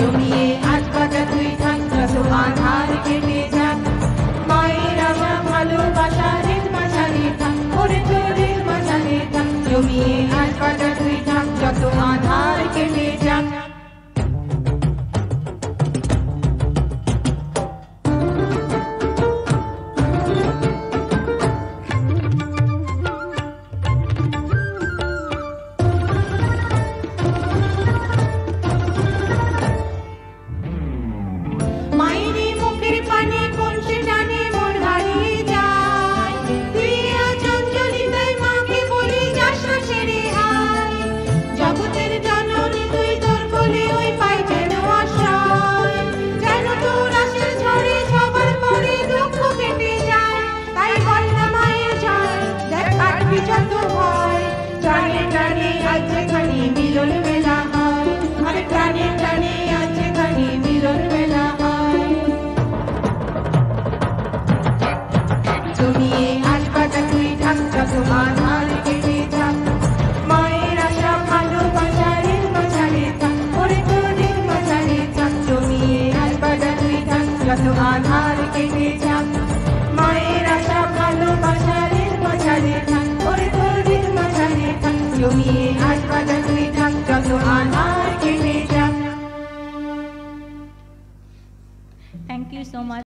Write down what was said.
জমিয়ে আজ বাজা তুই থাক যত আধার কেটে যাক মায়ের আশা ভালোবাসা রেল মাঝারে থাক ওরে তোর রেল মাঝারে থাক জমিয়ে আজ বাজা তুই থাক যত আধার কেটে যাক জমিয়ে আজ বাজা তুই থাক যত আধার কেটে যাক মায়ের আশা ভালোবাসা রেল মাঝারে থাক ওরে তোর রেল মাঝারে থাক জমিয়ে আজ বাজা তুই থাক যত আধার কেটে যাক মায়ের আশা ভালোবাসা রেল মাঝারে থাক ওরে তোর রেল মাঝারে থাক জমিয়ে আজ বাজা তুই থাক যত আধার কেটে যাক। Thank you so much.